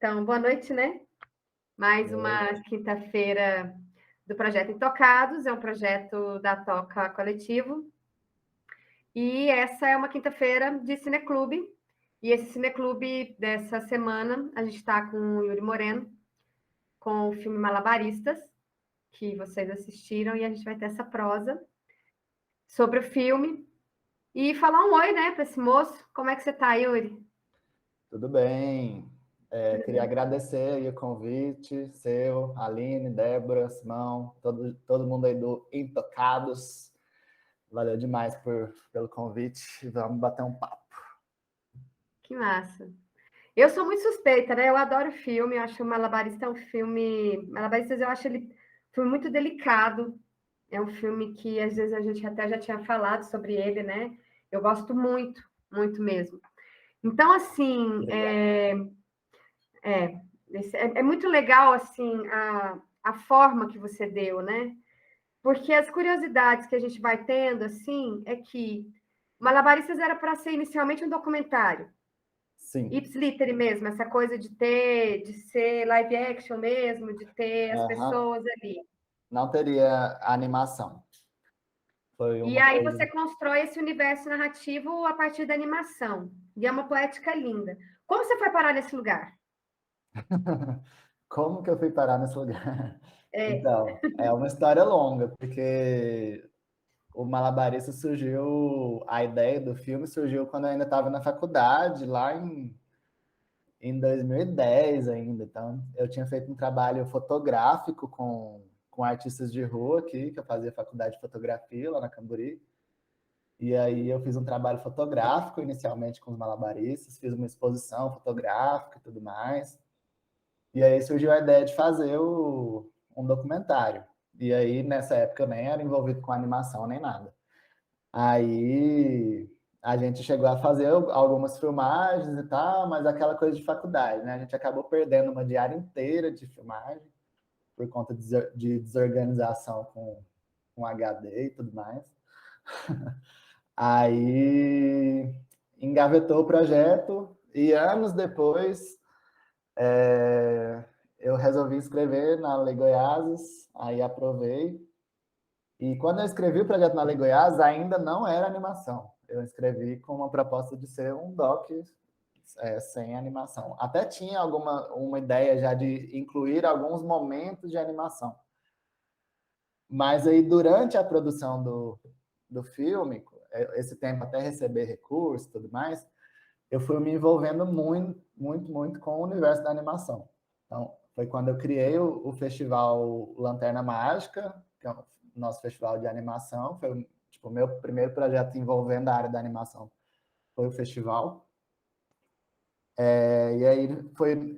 Então, boa noite, né? Mais uma quinta-feira do Projeto Intocados, é um projeto da Toca Coletivo. E essa é uma quinta-feira de cineclube. E esse cineclube dessa semana, a gente está com o Yuri Moreno, com o filme Malabaristas, que vocês assistiram, e a gente vai ter essa prosa sobre o filme. E falar um oi, né, para esse moço. Como é que você está, Yuri? Tudo bem. Queria agradecer aí o convite seu, Aline, Débora, Simão, todo mundo aí do Intocados. Valeu demais pelo convite. Vamos bater um papo. Que massa. Eu sou muito suspeita, né? Eu adoro filme, eu acho o Malabarista é um filme... Malabaristas, eu acho ele um filme muito delicado. É um filme que, às vezes, a gente até já tinha falado sobre ele, né? Eu gosto muito, muito mesmo. Então, assim, é muito legal, assim, a forma que você deu, né? Porque as curiosidades que a gente vai tendo, assim, é que Malabaristas era para ser inicialmente um documentário. Sim. Ipsiliteri mesmo, essa coisa de ser live action mesmo, de ter as pessoas ali. Não teria animação. Foi E uma aí coisa... você constrói esse universo narrativo a partir da animação. E é uma poética linda. Como você foi parar nesse lugar? Como que eu fui parar nesse lugar? Então, é uma história longa, porque o Malabarista surgiu, a ideia do filme surgiu quando eu ainda estava na faculdade, lá em 2010 ainda. Então, eu tinha feito um trabalho fotográfico com artistas de rua aqui, que eu fazia faculdade de fotografia lá na Camburi. E aí eu fiz um trabalho fotográfico inicialmente com os malabaristas, fiz uma exposição fotográfica e tudo mais. E aí surgiu a ideia de fazer um documentário. E aí, nessa época, eu nem era envolvido com animação nem nada. Aí a gente chegou a fazer algumas filmagens e tal, mas aquela coisa de faculdade, né? A gente acabou perdendo uma diária inteira de filmagem por conta de desorganização com HD e tudo mais. Aí engavetou o projeto e anos depois eu resolvi escrever na Lei Goiás, aí aprovei. E quando eu escrevi o projeto na Lei Goiás, ainda não era animação. Eu escrevi com uma proposta de ser um doc sem animação. Até tinha uma ideia já de incluir alguns momentos de animação. Mas aí, durante a produção do filme, esse tempo até receber recursos e tudo mais, eu fui me envolvendo muito, muito, muito com o universo da animação. Então, foi quando eu criei o festival Lanterna Mágica, que é o nosso festival de animação. Foi tipo, o meu primeiro projeto envolvendo a área da animação. Foi o festival. E aí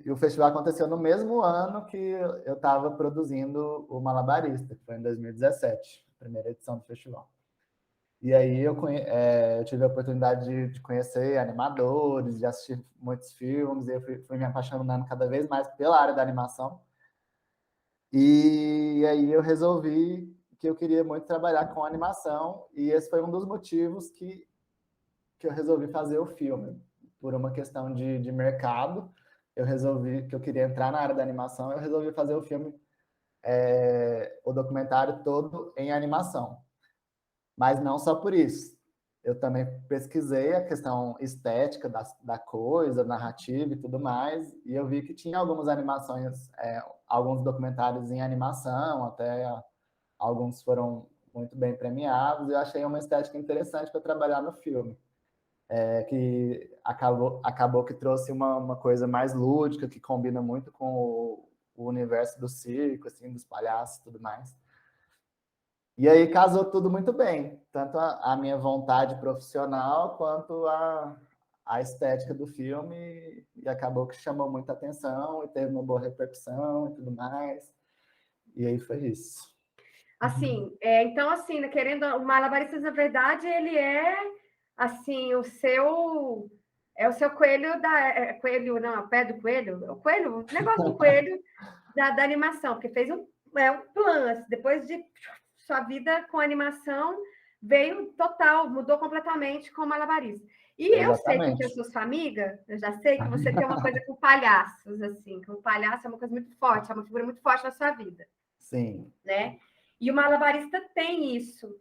o festival aconteceu no mesmo ano que eu estava produzindo o Malabarista, que foi em 2017, a primeira edição do festival. E aí eu tive a oportunidade de conhecer animadores, de assistir muitos filmes, e eu fui me apaixonando cada vez mais pela área da animação. E aí eu resolvi que eu queria muito trabalhar com animação, e esse foi um dos motivos que eu resolvi fazer o filme. Por uma questão de mercado, eu resolvi que eu queria entrar na área da animação, eu resolvi fazer o filme, o documentário todo em animação. Mas não só por isso. Eu também pesquisei a questão estética da coisa, narrativa e tudo mais, e eu vi que tinha algumas animações, alguns documentários em animação, até alguns foram muito bem premiados, e eu achei uma estética interessante para trabalhar no filme. Que acabou que trouxe uma coisa mais lúdica, que combina muito com o universo do circo, assim, dos palhaços e tudo mais. E aí casou tudo muito bem, tanto a minha vontade profissional quanto a estética do filme e acabou que chamou muita atenção e teve uma boa repercussão e tudo mais. E aí foi isso. Assim, então, assim, né, querendo, o Malabaristas, na verdade, ele é, assim, o seu coelho coelho, não, pé do coelho, o coelho, o negócio do coelho da animação, porque fez um plano, assim, depois de sua vida com animação, veio total, mudou completamente com o Malabarista. E eu sei, porque eu Exatamente. sou sua amiga, eu já sei que você tem uma coisa com palhaços, assim, que o palhaço é uma coisa muito forte, é uma figura muito forte na sua vida. Sim. Né? E o malabarista tem isso,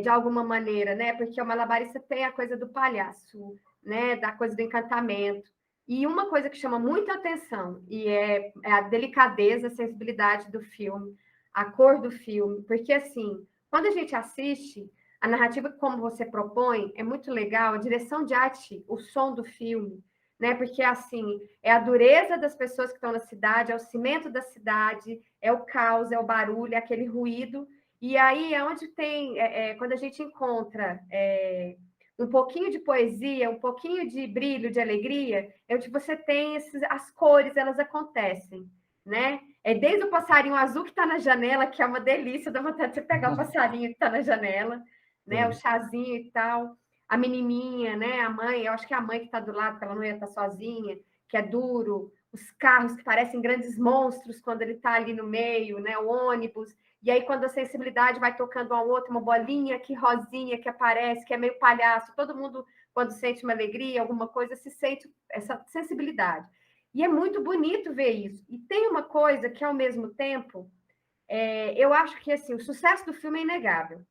de alguma maneira, né? Porque o malabarista tem a coisa do palhaço, né? Da coisa do encantamento. E uma coisa que chama muita atenção e é a delicadeza, a sensibilidade do filme, a cor do filme, porque assim, quando a gente assiste a narrativa como você propõe, é muito legal, a direção de arte, o som do filme, né? Porque assim, é a dureza das pessoas que estão na cidade, é o cimento da cidade, é o caos, é o barulho, é aquele ruído. E aí é onde tem, quando a gente encontra um pouquinho de poesia, um pouquinho de brilho, de alegria, é onde você tem as cores, elas acontecem, né? É desde o passarinho azul que está na janela, que é uma delícia, dá vontade de você pegar o passarinho que está na janela, né? O chazinho e tal. A menininha, né? A mãe, eu acho que é a mãe que está do lado, porque ela não ia estar sozinha, que é duro, os carros que parecem grandes monstros quando ele está ali no meio, né? O ônibus. E aí, quando a sensibilidade vai tocando um ao outro, uma bolinha que rosinha que aparece, que é meio palhaço, todo mundo, quando sente uma alegria, alguma coisa, se sente essa sensibilidade. E é muito bonito ver isso. E tem uma coisa que, ao mesmo tempo, eu acho que assim, o sucesso do filme é inegável.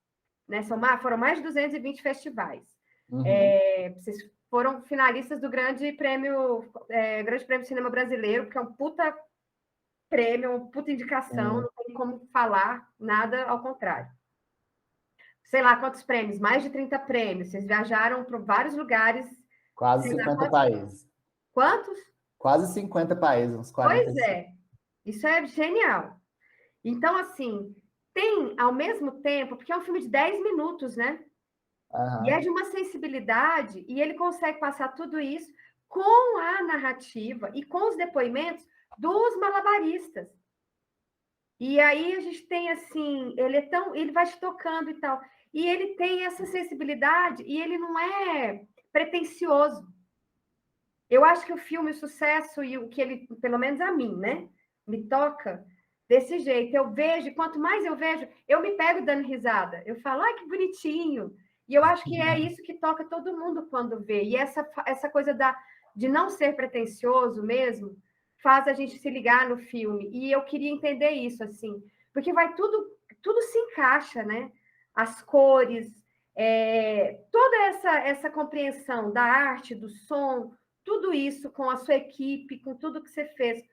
Né? Foram mais de 220 festivais. Uhum. Vocês foram finalistas do Grande Prêmio Cinema Brasileiro, que é um puta prêmio, uma puta indicação, Sim. não tem como falar nada ao contrário. Sei lá quantos prêmios, mais de 30 prêmios. Vocês viajaram para vários lugares. Quase Sei lá 50 países. quantos? Quase 50 países, uns Pois 45. é, isso é genial. Então, assim, tem ao mesmo tempo, porque é um filme de 10 minutos, né? E é Aham. de uma sensibilidade, e ele consegue passar tudo isso com a narrativa e com os depoimentos dos malabaristas. E aí a gente tem assim, ele vai te tocando e tal. E ele tem essa sensibilidade e ele não é pretensioso. Eu acho que o filme, o sucesso e o que ele, pelo menos a mim, né, me toca desse jeito. Eu vejo, quanto mais eu vejo, eu me pego dando risada. Eu falo, ai, que bonitinho. E eu acho que é isso que toca todo mundo quando vê. E essa coisa de não ser pretensioso mesmo faz a gente se ligar no filme. E eu queria entender isso, assim, porque vai tudo se encaixa, né? As cores, toda essa compreensão da arte, do som, tudo isso com a sua equipe, com tudo que você fez.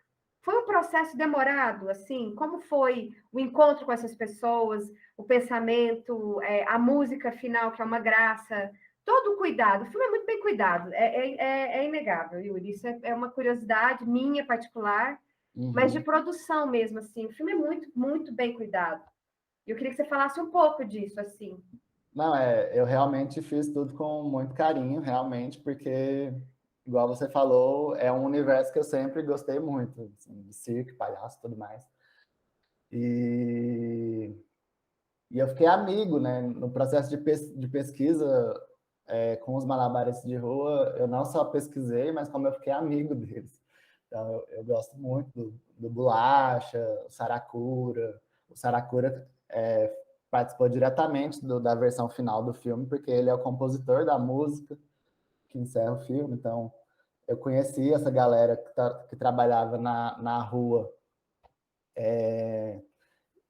Foi um processo demorado, assim? Como foi o encontro com essas pessoas, o pensamento, a música final, que é uma graça, todo o cuidado. O filme é muito bem cuidado, é inegável, Yuri. Isso é uma curiosidade minha particular, mas de Uhum. produção mesmo, assim. O filme é muito, muito bem cuidado. E eu queria que você falasse um pouco disso, assim. Não, eu realmente fiz tudo com muito carinho, realmente, porque, igual você falou, é um universo que eu sempre gostei muito, assim, de circo, palhaço e tudo mais. E, e eu fiquei amigo, né? No processo de pesquisa com os malabares de rua, eu não só pesquisei, mas como eu fiquei amigo deles. Então, eu gosto muito do Bolacha, o Saracura. O Saracura participou diretamente da versão final do filme, porque ele é o compositor da música que encerra o filme. Então, eu conheci essa galera que trabalhava na rua,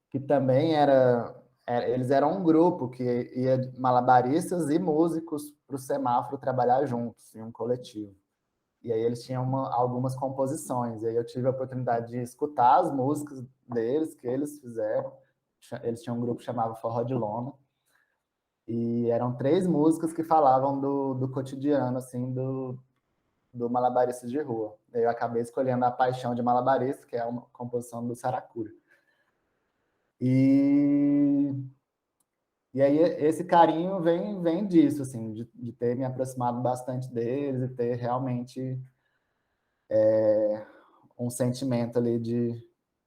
que também eles eram um grupo que ia malabaristas e músicos para o semáforo trabalhar juntos, em um coletivo. E aí eles tinham algumas composições. E aí eu tive a oportunidade de escutar as músicas deles, que eles fizeram. Eles tinham um grupo que chamava Forró de Lona. E eram 3 músicas que falavam do cotidiano, assim, do malabarista de rua. Eu acabei escolhendo A Paixão de Malabarista, que é uma composição do Saracura. E E aí esse carinho vem disso, assim, de ter me aproximado bastante deles e ter realmente um sentimento ali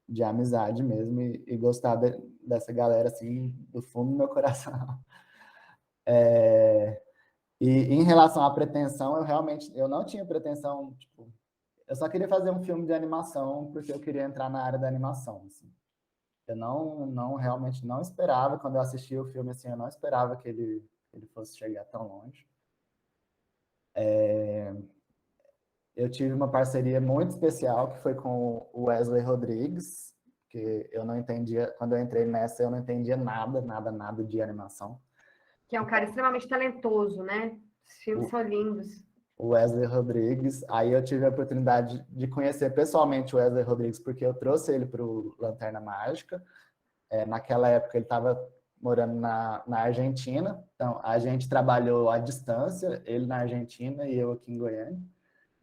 de amizade mesmo e gostar dessa galera, assim, do fundo do meu coração. E em relação à pretensão, eu não tinha pretensão, tipo, eu só queria fazer um filme de animação porque eu queria entrar na área da animação, assim. Eu realmente não esperava, quando eu assisti o filme, assim, eu não esperava que ele fosse chegar tão longe. Eu tive uma parceria muito especial, que foi com o Wesley Rodrigues, que eu não entendia, quando eu entrei nessa, eu não entendia nada de animação. Que é um cara extremamente talentoso, né? Os filmes são lindos. O Wesley Rodrigues, aí eu tive a oportunidade de conhecer pessoalmente o Wesley Rodrigues, porque eu trouxe ele para o Lanterna Mágica. Naquela época ele estava morando na Argentina, então a gente trabalhou à distância, ele na Argentina e eu aqui em Goiânia.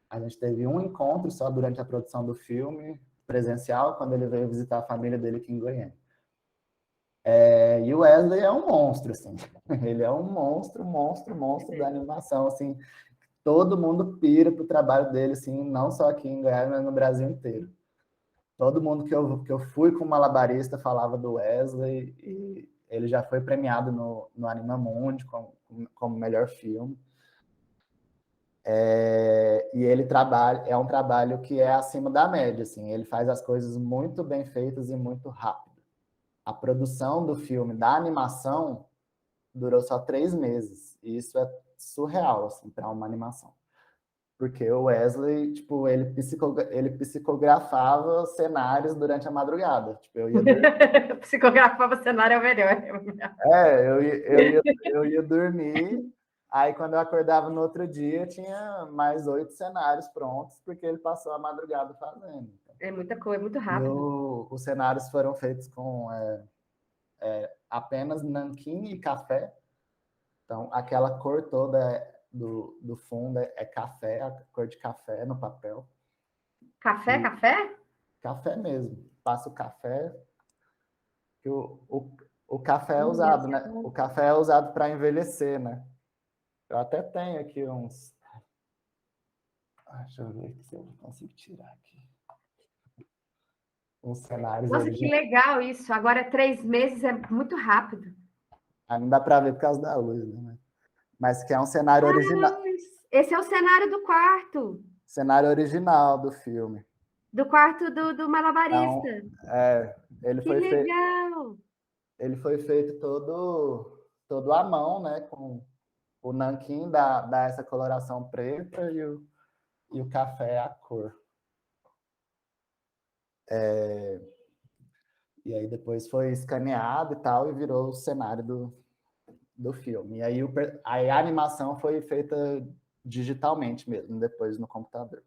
A gente teve um encontro só durante a produção do filme, presencial, quando ele veio visitar a família dele aqui em Goiânia. E o Wesley é um monstro, assim. Ele é um monstro da animação, assim. Todo mundo pira pro trabalho dele, assim, não só aqui em Goiânia, mas no Brasil inteiro. Todo mundo que eu fui com malabarista falava do Wesley, e ele já foi premiado no Animamundi como melhor filme. E ele é um trabalho que é acima da média, assim, ele faz as coisas muito bem feitas e muito rápido. A produção do filme, da animação, durou só 3 meses, e isso é surreal, assim, para uma animação. Porque o Wesley, tipo, ele psicografava cenários durante a madrugada. Tipo, eu ia dormir. Psicografava cenário é o melhor. Eu ia dormir, aí quando eu acordava no outro dia, tinha mais 8 cenários prontos, porque ele passou a madrugada fazendo. É muita coisa, muito E rápido. os cenários foram feitos com apenas nanquim e café. Então, aquela cor toda do fundo é café, a cor de café no papel. Café, E café? café mesmo. Passa o café, que o café é Deve usado, ser né? bom. O café é usado para envelhecer, né? Eu até tenho aqui uns. Deixa eu ver se eu consigo tirar aqui. Uns cenários Nossa, que originais. legal isso. Agora 3 meses é muito rápido. Ah, não dá para ver por causa da luz, né? Mas que é um cenário original. Esse é o cenário do quarto. Cenário original do filme. Do quarto do malabarista. Então, ele Que foi feito. legal! Ele foi feito todo à mão, né? Com o nanquim dá essa coloração preta e o café é a cor. E aí depois foi escaneado e tal, e virou o cenário do filme. E aí a animação foi feita digitalmente mesmo, depois no computador.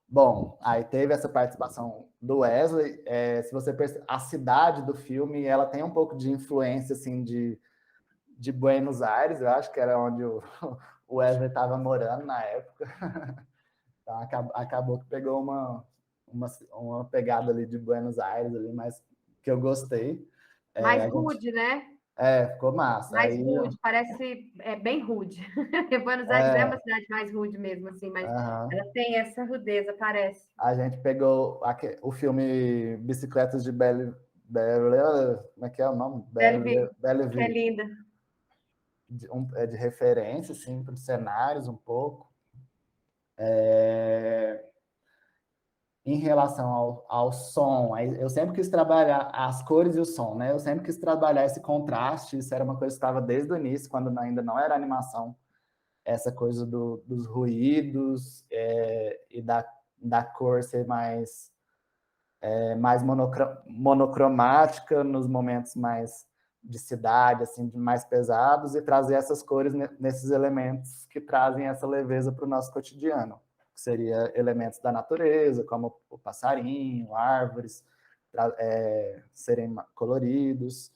Bom, aí teve essa participação do Wesley. Se você a cidade do filme, ela tem um pouco de influência assim de Buenos Aires, eu acho que era onde o Wesley estava morando na época. Então, acabou que pegou uma pegada ali de Buenos Aires, ali, mas que eu gostei. Mais rude, né? Ficou massa. Mais Aí, rude, parece bem rude. Buenos Aires é uma cidade mais rude mesmo, assim, mas ela tem essa rudeza, parece. A gente pegou o filme Bicicletas de como é que é o nome? Que é linda. De referência, assim, para os cenários um pouco. Em relação ao som, eu sempre quis trabalhar as cores e o som, né? Eu sempre quis trabalhar esse contraste, isso era uma coisa que estava desde o início, quando ainda não era animação, essa coisa dos ruídos e da cor ser mais monocromática nos momentos mais de cidade, assim, mais pesados, e trazer essas cores nesses elementos que trazem essa leveza para o nosso cotidiano. Seria elementos da natureza, como o passarinho, árvores, serem coloridos,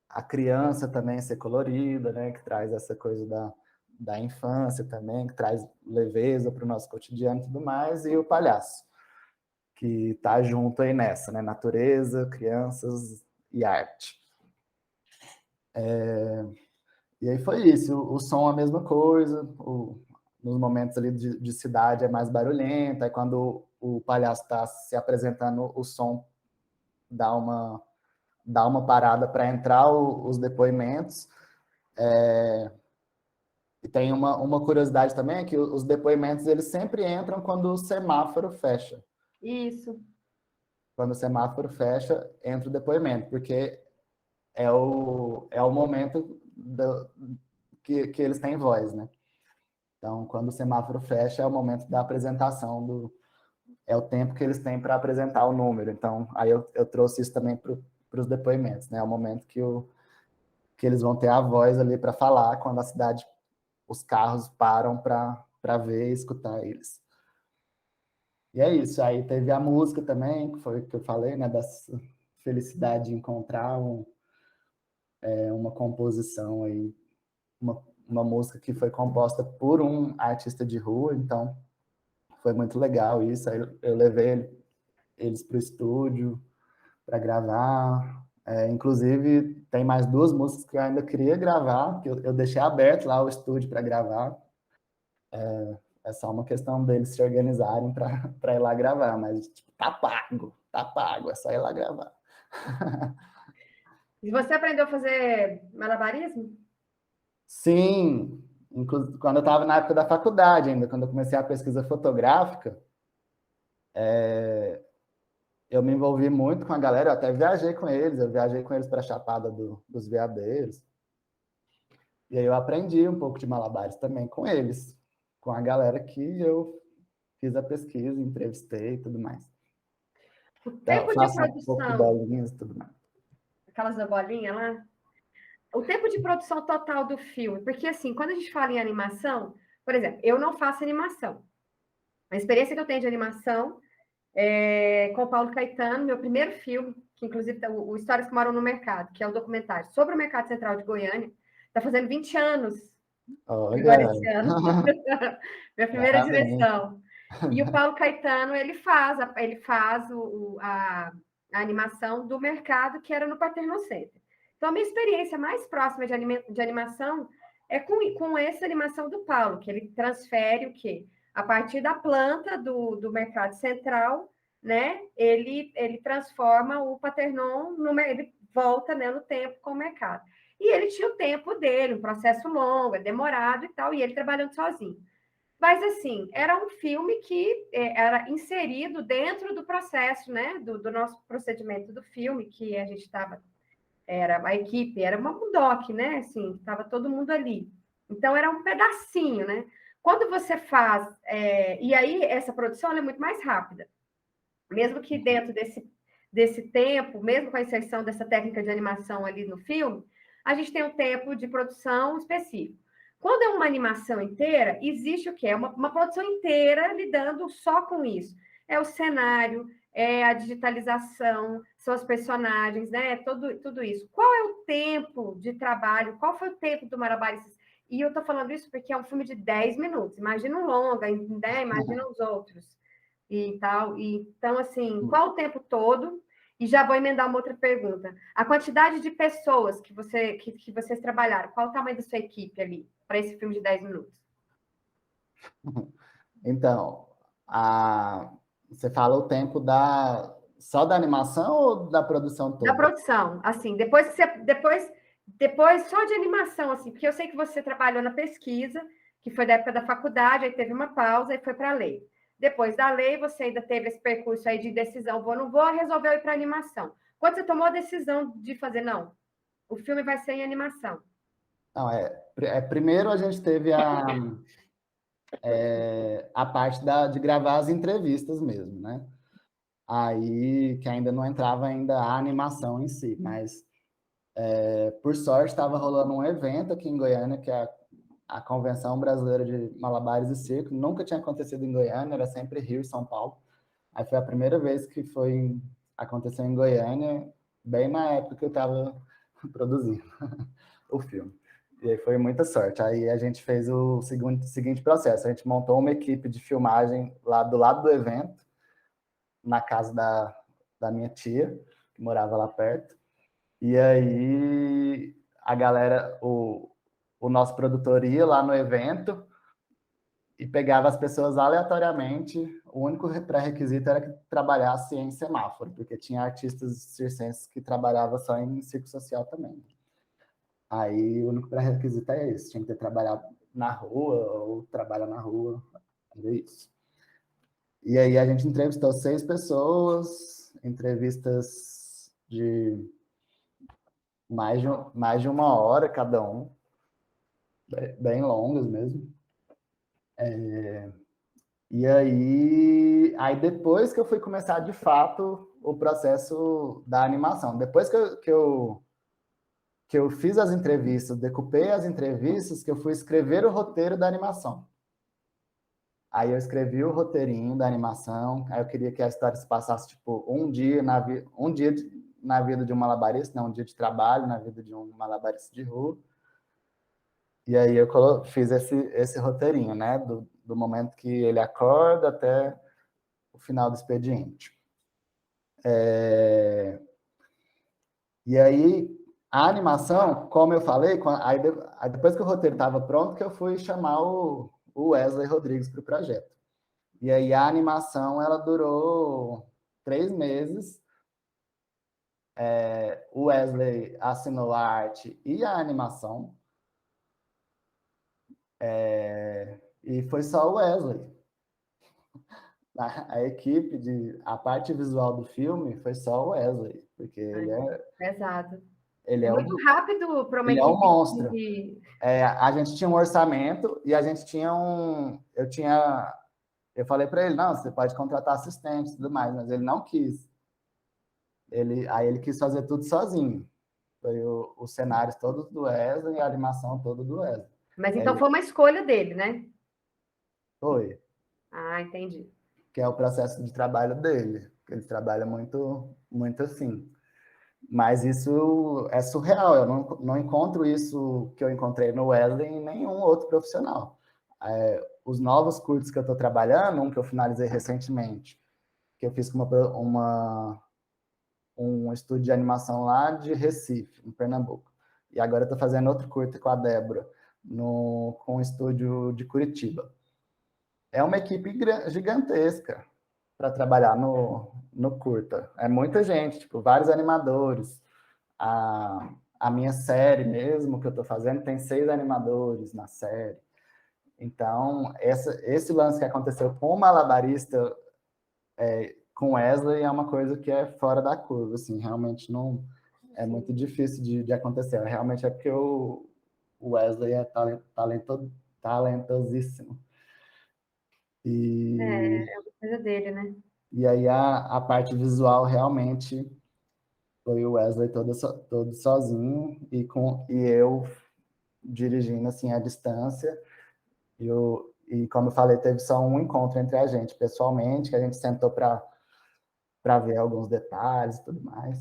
a criança também ser colorida, né, que traz essa coisa da infância também, que traz leveza para o nosso cotidiano e tudo mais, e o palhaço. que tá junto aí nessa, né? Natureza, crianças e arte. E aí foi isso, o som a mesma coisa, nos momentos ali de cidade é mais barulhento, aí quando o palhaço está se apresentando, o som dá uma parada para entrar os depoimentos. E tem uma curiosidade também, que os depoimentos eles sempre entram quando o semáforo fecha. Isso. Quando o semáforo fecha, entra o depoimento, porque é o momento que eles têm voz, né? Então, quando o semáforo fecha, é o momento da apresentação é o tempo que eles têm para apresentar o número. Então, aí eu trouxe isso também para os depoimentos, né? É o momento que eles vão ter a voz ali para falar quando a cidade, os carros param para ver e escutar eles. E é isso. Aí teve a música também, que foi o que eu falei, né? Da felicidade de encontrar uma composição aí, uma música que foi composta por um artista de rua, então foi muito legal isso. Aí eu levei eles para o estúdio para gravar. Inclusive, tem mais 2 músicas que eu ainda queria gravar, que eu deixei aberto lá o estúdio para gravar. É só uma questão deles se organizarem para ir lá gravar, mas tipo, tá pago, é só ir lá gravar. E você aprendeu a fazer malabarismo? Sim, inclusive quando eu estava na época da faculdade ainda, quando eu comecei a pesquisa fotográfica, eu me envolvi muito com a galera, eu até viajei com eles, para a Chapada dos Veadeiros, e aí eu aprendi um pouco de malabares também com eles, com a galera que eu fiz a pesquisa, entrevistei e tudo mais. O Então, tempo de faço um pouco de produção, bolinhas e tudo mais. aquelas da bolinha lá, o tempo de produção total do filme, porque assim, quando a gente fala em animação, por exemplo, eu não faço animação. A experiência que eu tenho de animação é com o Paulo Caetano, meu primeiro filme, que inclusive o Histórias que Moram no Mercado, que é um documentário sobre o Mercado Central de Goiânia, está fazendo 20 anos agora Olha, esse ano. Minha primeira parabéns. direção. E o Paulo Caetano, ele faz a animação do mercado, que era no Paterno Center. Então, a minha experiência mais próxima de animação é com essa animação do Paulo, que ele transfere o quê? A partir da planta do mercado central, né? Ele transforma o Paternon, ele volta, né, no tempo com o mercado. E ele tinha o tempo dele, um processo longo, demorado e tal, e ele trabalhando sozinho. Mas, assim, era um filme que era inserido dentro do processo, né, do nosso procedimento do filme, que a gente estava, era a equipe, era um doc, né, assim, estava todo mundo ali. Então, era um pedacinho, né? Quando você faz, e aí essa produção é muito mais rápida, mesmo que dentro desse tempo, mesmo com a inserção dessa técnica de animação ali no filme, a gente tem um tempo de produção específico. Quando é uma animação inteira, existe o quê? É uma produção inteira lidando só com isso. É o cenário, é a digitalização, são os personagens, né? Tudo isso. Qual é o tempo de trabalho? Qual foi o tempo do Malabaristas? E eu estou falando isso porque é um filme de 10 minutos. Imagina um longa, né? Imagina os outros e tal. Então, assim, qual o tempo todo? E já vou emendar uma outra pergunta. A quantidade de pessoas que vocês trabalharam, qual o tamanho da sua equipe ali para esse filme de 10 minutos? Então, você fala o tempo só da animação ou da produção Da toda? produção, assim, depois só de animação, assim, porque eu sei que você trabalhou na pesquisa, que foi da época da faculdade, aí teve uma pausa e foi para a lei. Depois da lei, você ainda teve esse percurso aí de decisão, vou, não vou, resolveu ir para animação. Quando você tomou a decisão de fazer, não, o filme vai ser em animação. Não, primeiro a gente teve a parte de gravar as entrevistas mesmo, né? Aí, que ainda não entrava ainda a animação em si, mas por sorte estava rolando um evento aqui em Goiânia, que é a Convenção Brasileira de Malabares e Circo, nunca tinha acontecido em Goiânia, era sempre Rio e São Paulo. Aí foi a primeira vez que aconteceu em Goiânia, bem na época que eu estava produzindo o filme. E aí foi muita sorte. Aí a gente fez o seguinte processo, a gente montou uma equipe de filmagem lá do lado do evento, na casa da minha tia, que morava lá perto. E aí a galera, o nosso produtor ia lá no evento e pegava as pessoas aleatoriamente. O único pré-requisito era que trabalhasse em semáforo, porque tinha artistas circenses que trabalhavam só em circo social também. Aí o único pré-requisito é esse, tinha que ter trabalhado na rua ou trabalha na rua, é isso. E aí a gente entrevistou 6 pessoas, entrevistas de mais de 1 hora cada um, bem longas mesmo. E aí depois que eu fui começar de fato o processo da animação, depois que eu fiz as entrevistas, decupei as entrevistas, que eu fui escrever o roteiro da animação. Aí eu escrevi o roteirinho da animação, aí eu queria que a história se passasse, tipo, um dia na vida de um malabarista, não, um dia de trabalho na vida de um malabarista de rua. E aí eu fiz esse roteirinho, né, do momento que ele acorda até o final do expediente. E aí, a animação, como eu falei, aí depois que o roteiro estava pronto, que eu fui chamar o Wesley Rodrigues para o projeto. E aí a animação, ela durou 3 meses. O Wesley assinou a arte e a animação. E foi só o Wesley. A equipe, a parte visual do filme foi só o Wesley, porque ele é... Pesado. Ele é é muito rápido para uma ele equipe. É um monstro. A gente tinha um orçamento e a gente tinha eu falei para ele, não, você pode contratar assistentes e tudo mais, mas ele não quis. Aí ele quis fazer tudo sozinho. Foi os cenários todos do Wesley e a animação toda do Wesley. Mas então foi uma escolha dele, né? Foi. Ah, entendi. Que é o processo de trabalho dele. Ele trabalha muito, muito assim. Mas isso é surreal. Eu não encontro isso que eu encontrei no Wesley em nenhum outro profissional. Os novos cursos que eu estou trabalhando, um que eu finalizei recentemente, que eu fiz com um estúdio de animação lá de Recife, em Pernambuco. E agora eu estou fazendo outro curta com a Débora, com um estúdio de Curitiba. É uma equipe gigantesca para trabalhar no curta. É muita gente, tipo, vários animadores. A minha série mesmo, que eu estou fazendo, tem 6 animadores na série. Então, esse lance que aconteceu com o malabarista, com Wesley, é uma coisa que é fora da curva, assim, realmente não é muito difícil de acontecer. Realmente é porque o Wesley é talentosíssimo. É uma coisa dele, né? E aí a parte visual realmente foi o Wesley todo sozinho e eu dirigindo assim à distância. E como eu falei, teve só um encontro entre a gente pessoalmente, que a gente sentou para ver alguns detalhes e tudo mais.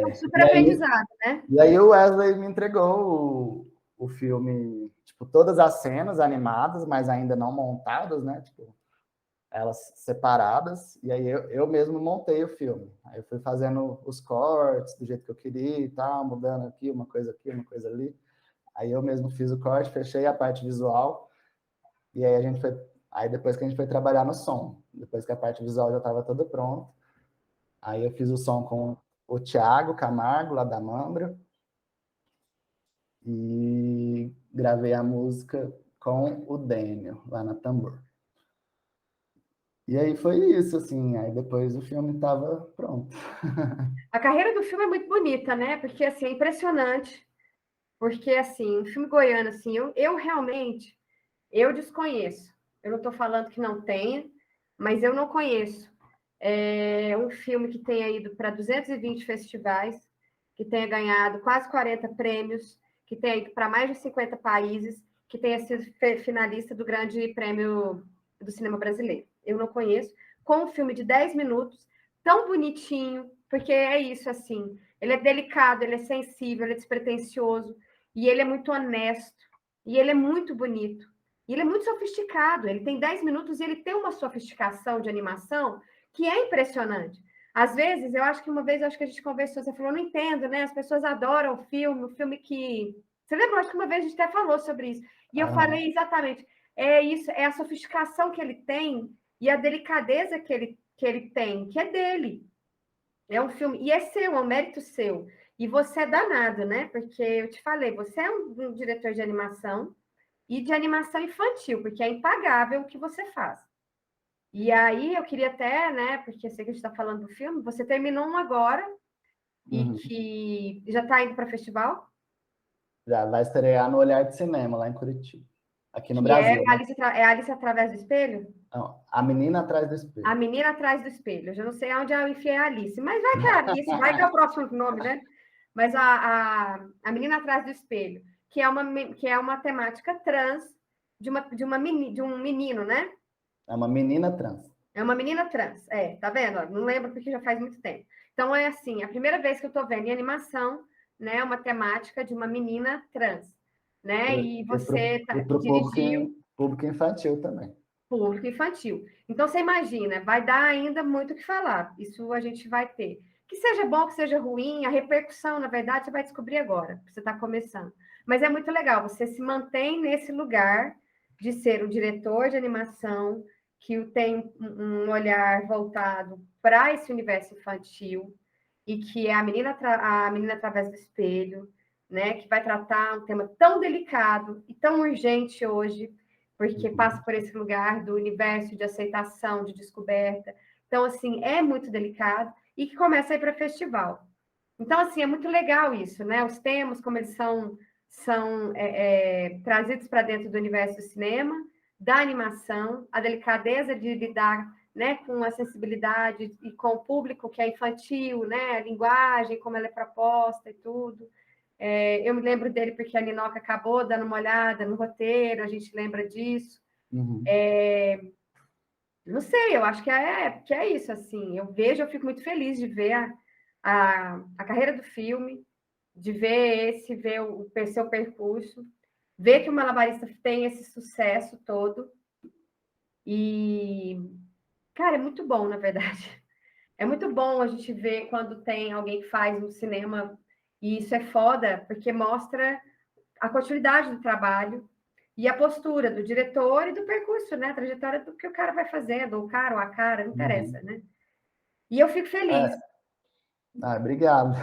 Um super aprendizado, né? E aí o Wesley me entregou o filme, tipo, todas as cenas animadas, mas ainda não montadas, né? Tipo, elas separadas, e aí eu mesmo montei o filme. Aí eu fui fazendo os cortes do jeito que eu queria e tal, mudando aqui, uma coisa ali. Aí eu mesmo fiz o corte, fechei a parte visual, e aí depois que a gente foi trabalhar no som, depois que a parte visual já estava toda pronta, aí eu fiz o som com o Thiago Camargo, lá da Mambra, e gravei a música com o Daniel, lá na Tambor. E aí foi isso, assim, aí depois o filme estava pronto. A carreira do filme é muito bonita, né? Porque, assim, é impressionante. Porque, assim, um filme goiano, assim, eu realmente, eu desconheço. Eu não estou falando que não tenha, mas eu não conheço. É um filme que tenha ido para 220 festivais, que tenha ganhado quase 40 prêmios, que tenha ido para mais de 50 países, que tenha sido finalista do Grande Prêmio do Cinema Brasileiro. Eu não conheço. Com um filme de 10 minutos, tão bonitinho, porque é isso, assim, ele é delicado, ele é sensível, ele é despretensioso, e ele é muito honesto, e ele é muito bonito, e ele é muito sofisticado, ele tem 10 minutos e ele tem uma sofisticação de animação que é impressionante. Às vezes, eu acho que a gente conversou, você falou, não entendo, né? As pessoas adoram o filme que... Você lembra? Acho que uma vez a gente até falou sobre isso. E eu falei exatamente, é isso, é a sofisticação que ele tem e a delicadeza que ele tem, que é dele. É um filme, e é seu, é um mérito seu. E você é danado, né? Porque eu te falei, você é um diretor de animação e de animação infantil, porque é impagável o que você faz. E aí eu queria até, né? Porque eu sei que a gente está falando do filme, você terminou um agora e que já está indo para festival. Já vai estrear no Olhar de Cinema, lá em Curitiba. Aqui no Que é Brasil, né? Alice Através do Espelho? Não, A Menina Atrás do Espelho. A Menina Atrás do Espelho. Eu já não sei onde eu enfiei a Alice, mas vai que é a Alice, vai que é o próximo nome, né? Mas a Menina Atrás do Espelho, que é uma temática trans de um menino, né? É uma menina trans. É uma menina trans, tá vendo? Não lembro porque já faz muito tempo. Então, é assim, a primeira vez que eu tô vendo em animação, né, uma temática de uma menina trans, né? E você E para o dirigiu público infantil também. público infantil. Então, você imagina, vai dar ainda muito o que falar. Isso a gente vai ter. Que seja bom, que seja ruim, a repercussão, na verdade, você vai descobrir agora, você está começando. Mas é muito legal, você se mantém nesse lugar de ser um diretor de animação que tem um olhar voltado para esse universo infantil e que é a menina através do espelho, né, que vai tratar um tema tão delicado e tão urgente hoje, porque passa por esse lugar do universo de aceitação, de descoberta. Então, assim, é muito delicado e que começa a ir para festival. Então, assim, é muito legal isso, né? Os temas, como eles são trazidos para dentro do universo do cinema, da animação, a delicadeza de lidar, né, com a sensibilidade e com o público que é infantil, né? A linguagem, como ela é proposta e tudo. Eu me lembro dele porque a Ninoca acabou dando uma olhada no roteiro, a gente lembra disso. Não sei, eu acho que é isso, assim. Eu fico muito feliz de ver a carreira do filme, de ver o seu percurso, ver que o Malabarista tem esse sucesso todo. E, cara, é muito bom, na verdade. É muito bom a gente ver quando tem alguém que faz um cinema, e isso é foda, porque mostra a continuidade do trabalho e a postura do diretor e do percurso, né? A trajetória do que o cara vai fazendo, o cara ou a cara, não interessa, né? E eu fico feliz. Obrigado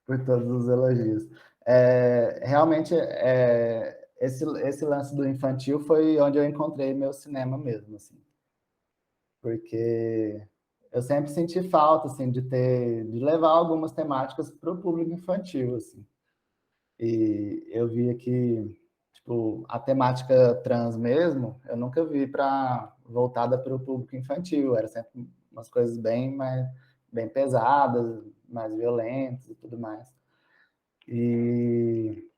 por todos os elogios. Realmente, esse lance do infantil foi onde eu encontrei meu cinema mesmo, assim. Porque eu sempre senti falta, assim, de levar algumas temáticas para o público infantil, assim. E eu via que, tipo, a temática trans mesmo, eu nunca vi voltada para o público infantil. Era sempre umas coisas bem pesadas, mais violentas e tudo mais. E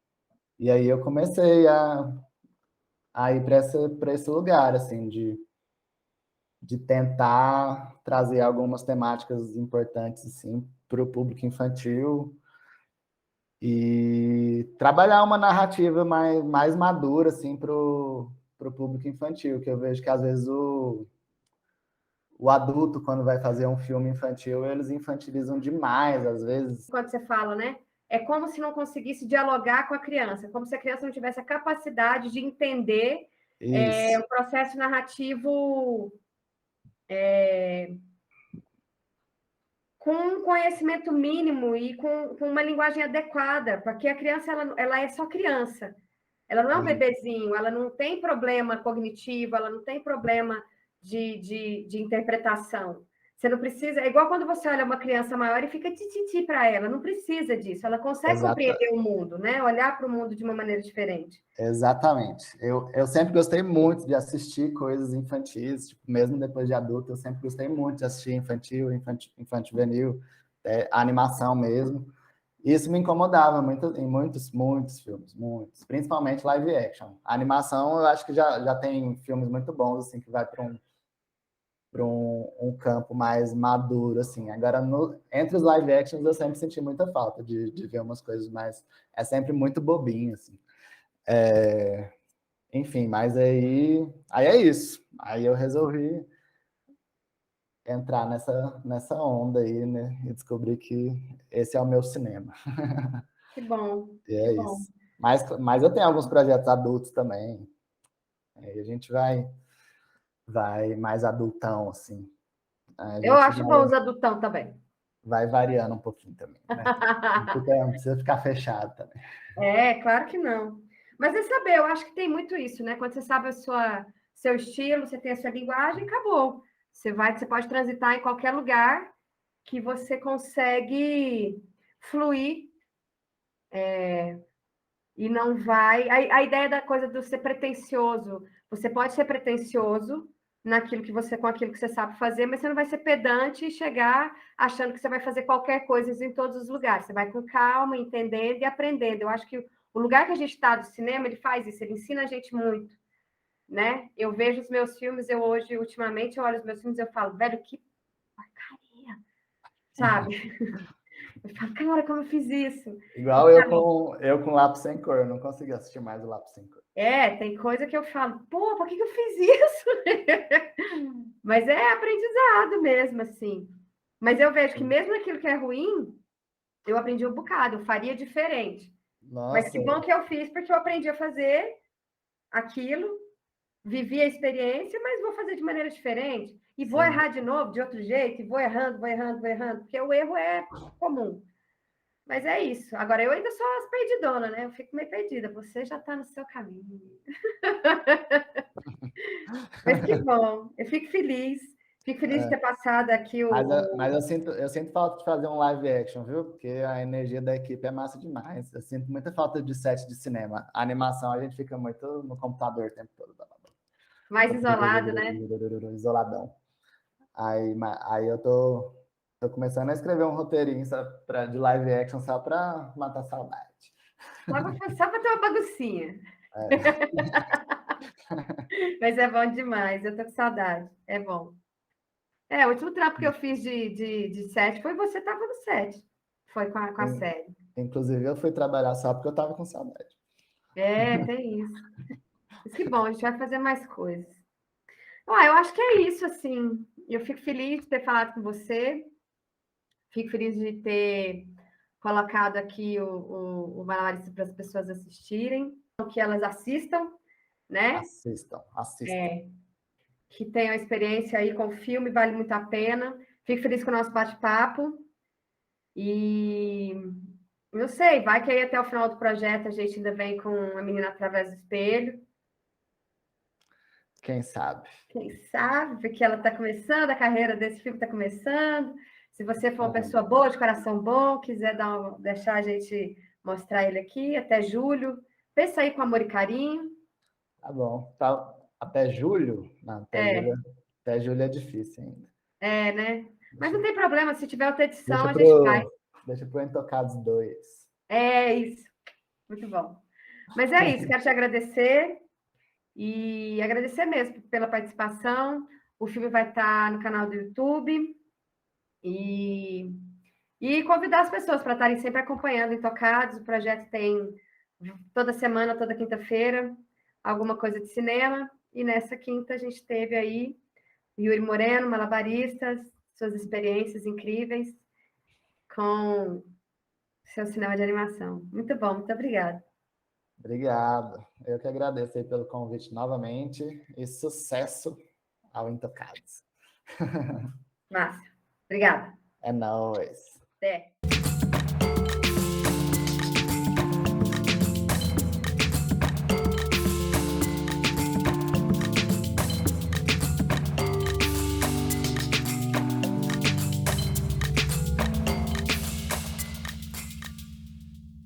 aí eu comecei a ir para esse lugar, assim, de tentar trazer algumas temáticas importantes, assim, para o público infantil e trabalhar uma narrativa mais madura, assim, para o público infantil, que eu vejo que, às vezes, o adulto, quando vai fazer um filme infantil, eles infantilizam demais, às vezes. Quando você fala, né? É como se não conseguisse dialogar com a criança, como se a criança não tivesse a capacidade de entender o processo narrativo com um conhecimento mínimo e com uma linguagem adequada, porque a criança ela é só criança. Ela não é um bebezinho, ela não tem problema cognitivo, ela não tem problema de interpretação. Você não precisa. É igual quando você olha uma criança maior e fica tititi para ela. Não precisa disso. Ela consegue compreender o mundo, né? Olhar para o mundo de uma maneira diferente. Exatamente. Eu sempre gostei muito de assistir coisas infantis, tipo, mesmo depois de adulto, eu sempre gostei muito de assistir infantil-juvenil, a animação mesmo. Isso me incomodava muito em muitos filmes, muitos, principalmente live action. A animação, eu acho que já tem filmes muito bons, assim, que vai para um campo mais maduro, assim. Agora, entre os live actions, eu sempre senti muita falta de ver umas coisas mais... É sempre muito bobinho, assim. Enfim, mas aí é isso. Aí eu resolvi entrar nessa onda aí, né? E descobrir que esse é o meu cinema. Que bom, E que é bom. isso. Mas eu tenho alguns projetos adultos também. Aí a gente vai mais adultão, assim. A Eu gente acho bom os adultão também. vai variando um pouquinho também, né? Não precisa ficar fechado também. É, claro que não. Mas é saber, eu acho que tem muito isso, né? Quando você sabe seu estilo, você tem a sua linguagem, acabou. Você pode transitar em qualquer lugar que você consegue fluir e não vai. A ideia da coisa do ser pretensioso, você pode ser pretensioso naquilo que você com aquilo que você sabe fazer, mas você não vai ser pedante e chegar achando que você vai fazer qualquer coisa em todos os lugares. Você vai com calma, entendendo e aprendendo. Eu acho que o lugar que a gente está do cinema, ele faz isso, ele ensina a gente muito, né? Eu vejo os meus filmes, eu hoje, ultimamente, eu olho os meus filmes e eu falo, velho, que porcaria, sabe? Eu falo, cara, como eu fiz isso? Igual eu com lápis sem cor, eu não consigo assistir mais o lápis sem cor. Tem coisa que eu falo, pô, por que eu fiz isso? Mas é aprendizado mesmo, assim. Mas eu vejo que mesmo aquilo que é ruim, eu aprendi um bocado, eu faria diferente. Mas Nossa, que bom que eu fiz, porque eu aprendi a fazer aquilo, vivi a experiência, mas vou fazer de maneira diferente. E vou sim. errar de novo, de outro jeito, e vou errando, porque o erro é comum. Mas é isso. Agora, eu ainda sou as perdidona, né? Eu fico meio perdida. Você já está no seu caminho. Mas que bom. Eu fico feliz. Fico feliz de ter passado aqui Mas eu sinto falta de fazer um live action, viu? Porque a energia da equipe é massa demais. Eu sinto muita falta de set de cinema. A animação a gente fica muito no computador o tempo todo. mais isolado, né? Isoladão. Aí eu tô começando a escrever um roteirinho de live action só para matar saudade. Só para ter uma baguncinha. É. Mas é bom demais. Eu tô com saudade. É bom. O último trampo que eu fiz de set foi você estava no set. Foi com a série. Inclusive, eu fui trabalhar só porque eu tava com saudade. Tem isso. Mas que bom, a gente vai fazer mais coisas. Eu acho que é isso, assim. Eu fico feliz de ter falado com você. Fico feliz de ter colocado aqui o Malabarista para as pessoas assistirem, que elas assistam, né? Assistam. Que tenham experiência aí com o filme, vale muito a pena. Fico feliz com o nosso bate-papo. E não sei, vai que aí até o final do projeto a gente ainda vem com a menina através do espelho. Quem sabe? Quem sabe, porque ela está começando, a carreira desse filme está começando. Se você for uma pessoa boa, de coração bom, quiser deixar a gente mostrar ele aqui até julho, pensa aí com amor e carinho. Tá bom. Tá, até julho? Não, até julho é difícil ainda. Né? Mas não tem problema, se tiver outra edição, Deixa a gente faz. Deixa pro Intocados 2. É isso. Muito bom. Mas é isso, quero te agradecer e agradecer mesmo pela participação. O filme vai estar no canal do YouTube e convidar as pessoas para estarem sempre acompanhando Intocados. O projeto tem toda semana, toda quinta-feira, alguma coisa de cinema. E nessa quinta a gente teve aí Yuri Moreno, Malabaristas, suas experiências incríveis com seu cinema de animação. Muito bom, muito obrigada. Obrigado. Eu que agradeço aí pelo convite novamente e sucesso ao Intocados. Márcia, obrigada. É nóis. Até.